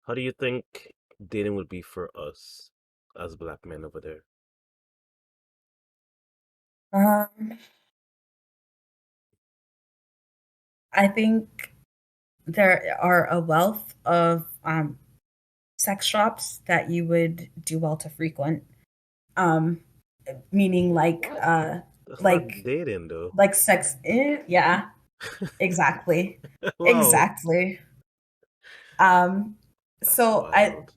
How do you think dating would be for us as black men over there? Um, I think there are a wealth of sex shops that you would do well to frequent. Um, Meaning What? That's not like dating though. like sex. Yeah, exactly, Wow, exactly. Um, that's so I wild.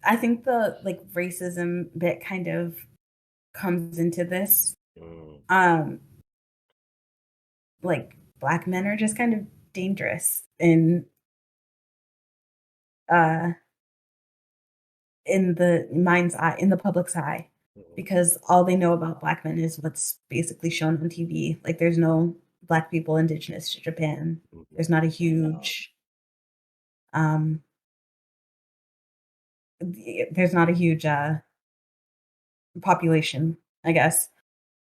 I think the like racism bit kind of comes into this. Mm, Um, like black men are just kind of dangerous uh in the mind's eye, in the public's eye, mm, because all they know about black men is what's basically shown on TV. Like there's no black people indigenous to Japan. mm, There's not a No. huge um there's not a huge population, I guess.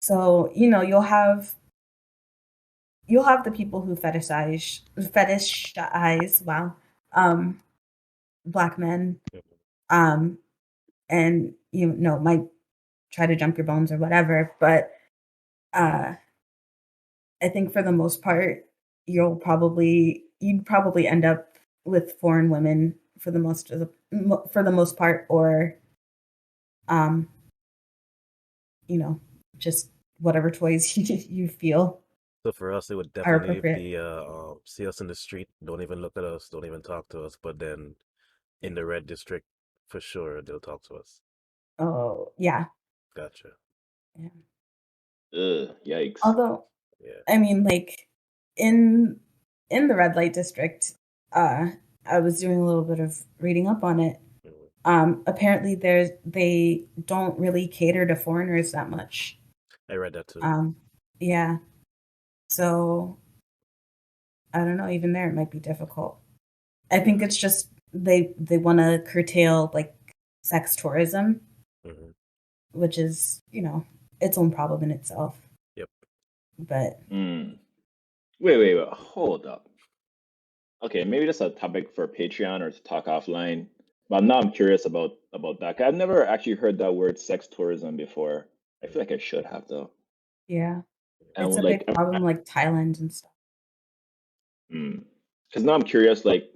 So, you'll have the people who fetishize, wow, um black men, mm. um and might try to jump your bones or whatever, but uh I think for the most part, you'd probably end up with foreign women for the most part, or um, you know, just whatever toys you feel So for us, it would are definitely appropriate. be see us in the street, don't even look at us, don't even talk to us. But then in the red district, for sure, they'll talk to us. Oh, yeah, Gotcha. yeah. Ugh, yikes. Although, Yeah. I mean, like in in the red light district, uh, I was doing a little bit of reading up on it. Mm. Apparently, they don't really cater to foreigners that much. I read that too. Um, yeah. So I don't know. Even there, it might be difficult. I think Yeah. it's just they want to curtail like sex tourism, Hmm. which is its own problem in itself. Yep. But Mm. Wait. Hold up. Okay, maybe that's a topic for Patreon or to talk offline. But now I'm curious about that. 'Cause I've never actually heard that word sex tourism before. I feel like I should have though. yeah, And it's a like, big problem, like Thailand and stuff. because now I'm curious, like,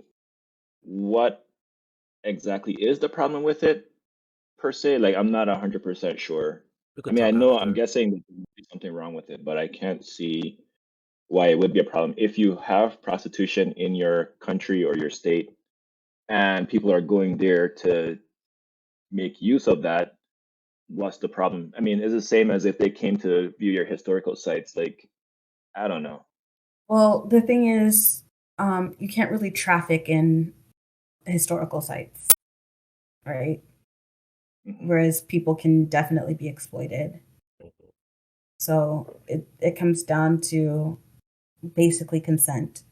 what exactly is the problem with it per se? Like, I'm not 100% sure. We I could mean, I talk know I'm after. guessing there might be something wrong with it, but I can't see why it would be a problem. If you have prostitution in your country or your state, and people are going there to make use of that, what's the problem? I mean, it's the same as if they came to view your historical sites. Like, I don't know. Well, the thing is, you can't really traffic in historical sites, right? Hmm. Whereas people can definitely be exploited. Mhm. So it comes down to basically consent,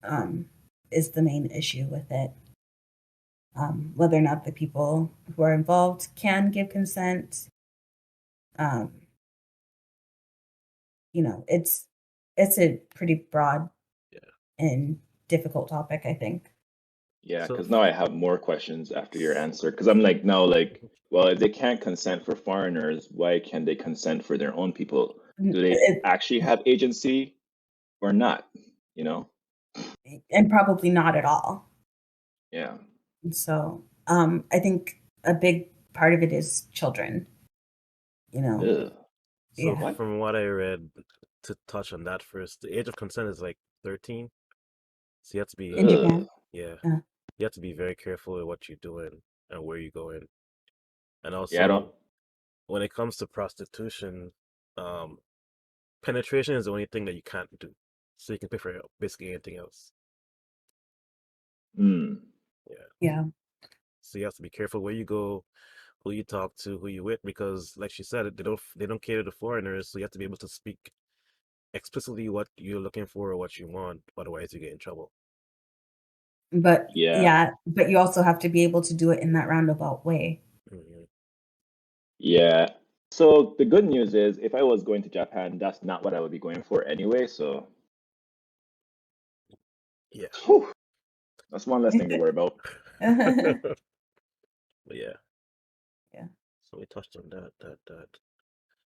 um, is the main issue with it. Whether or not the people who are involved can give consent, um, it's a pretty broad Yeah. and difficult topic, I think. Yeah, So, because now I have more questions after your answer. Because I'm like, now, like, well, if they can't consent for foreigners, why can't they consent for their own people? Do they It, actually have agency or not? You know? and probably not at all. Yeah. So I think a big part of it is children. You know, Ugh. so yeah. What? from what I read, to touch on that first, the age of consent is like 13. So you have to In be, Ugh. Japan, yeah, uh, you have to be very careful with what you're doing and where you're going. And Yeah, I don't. also, when it comes to prostitution, um, penetration is the only thing that you can't do. So you can pay for basically anything else. Hmm. Yeah. yeah. So you have to be careful where you go, who you talk to, who you with, because like she said, they don't cater to foreigners. So you have to be able to speak explicitly what you're looking for or what you want. Otherwise, you get in trouble. But Yeah. yeah, but you also have to be able to do it in that roundabout way. Hmm. Yeah. So the good news is, if I was going to Japan, that's not what I would be going for anyway. So, Yeah. whew, That's one less thing to worry about. But yeah, Yeah. so we touched on that.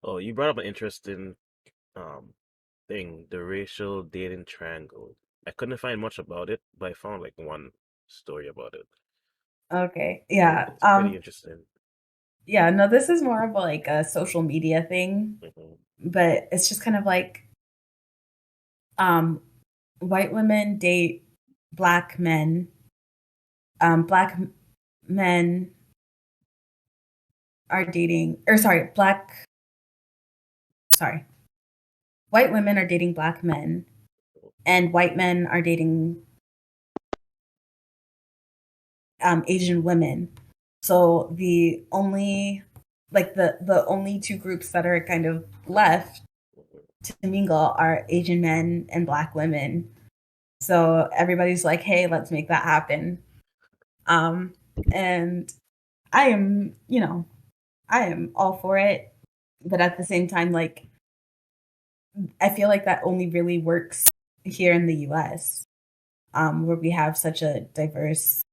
Oh, you brought up an interesting um thing, the racial dating triangle. I couldn't find much about it, but I found like one story about it. Okay. So Yeah. it's pretty interesting. Yeah, no, this is more of a, like a social media thing, Hmm. but it's just kind of like um white women date black men. Men are dating, or sorry, sorry, white women are dating black men, and white men are dating Asian women. So the only, like the only two groups that are kind of left to mingle are Asian men and black women. So everybody's like, hey, let's make that happen. Um, and I am, I am all for it. But at the same time, like, I feel like that only really works here in the US, where we have such a diverse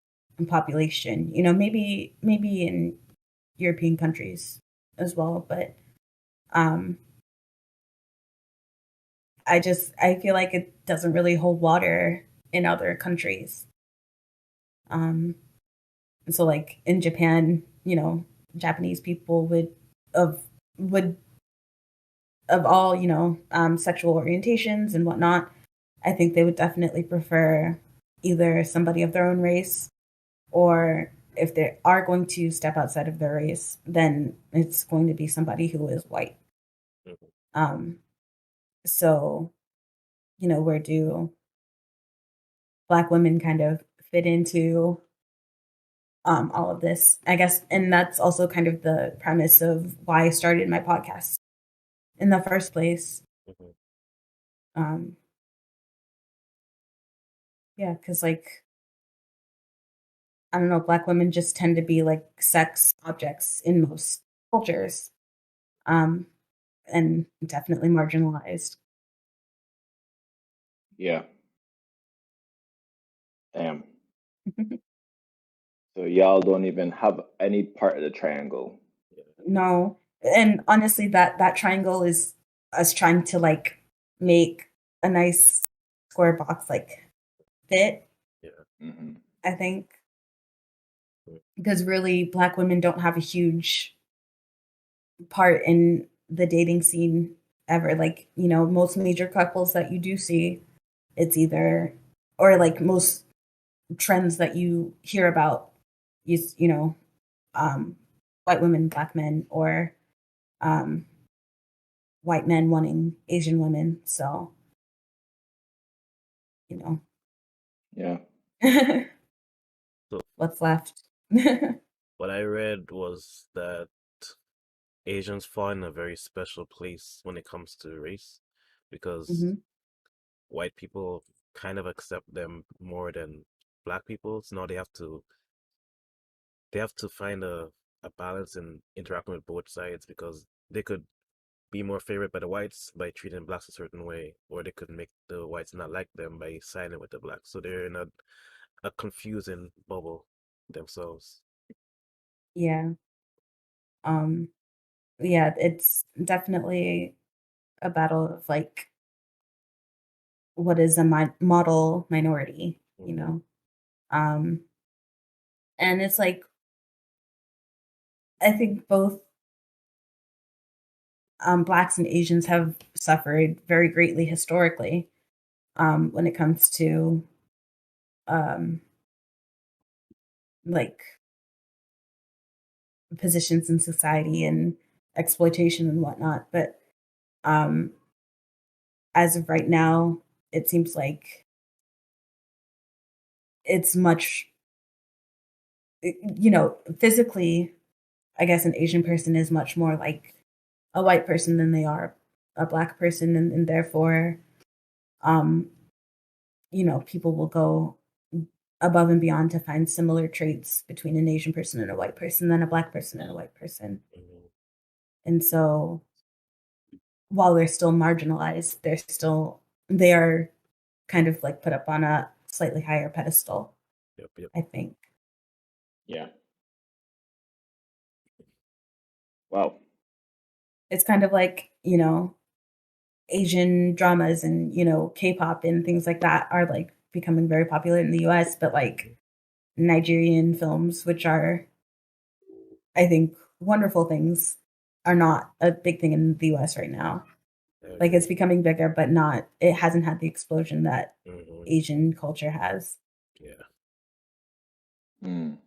population. Maybe in European countries as well, but um, I feel like it doesn't really hold water in other countries. Um, and so like in Japan, Japanese people of would of all sexual orientations and whatnot, I think they would definitely prefer either somebody of their own race, or if they are going to step outside of their race, then it's going to be somebody who is white. Hmm. Um, so, where do black women kind of fit into all of this? I guess, and that's also kind of the premise of why I started my podcast in the first place. Hmm. Um, yeah, because like I don't know, black women just tend to be like sex objects in most cultures, um, and definitely marginalized. Yeah. Damn. So y'all don't even have any part of the triangle. No, and honestly, that triangle is us trying to like make a nice square box like fit. Yeah. Hmm. I think Mm. because really, black women don't have a huge part in the dating scene ever. Like most major couples that you do see, it's either or like most trends that you hear about, you know, um, white women, black men, or um, white men wanting Asian women. So, you Yeah. know, So what's left? what I read was that Asians fall in a very special place when it comes to race because Hmm. white people kind of accept them more than black people. So now they have to find a balance in interacting with both sides because they could be more favored by the whites by treating blacks a certain way, or they could make the whites not like them by siding with the blacks. So they're in a confusing bubble themselves. Yeah. Um, yeah, it's definitely a battle of like what is a model minority, Hmm. Um, and it's like I think both blacks and Asians have suffered very greatly historically, when it comes to um, like positions in society and exploitation and whatnot. But um, as of right now, it seems like it's much, physically, I guess an Asian person is much more like a white person than they are a black person. And therefore, um, people will go above and beyond to find similar traits between an Asian person and a white person than a black person and a white person. Hmm. And so while they're still marginalized, they are kind of like put up on a slightly higher pedestal. Yep. I think. Yeah. Wow. It's kind of like, Asian dramas and, K-pop and things like that are like becoming very popular in the US, but like Nigerian films, which are, I think, wonderful things, are not a big thing in the US right now. I Like it's agree. becoming bigger, but it hasn't had the explosion that Hmm. Asian culture has. Yeah. Mm.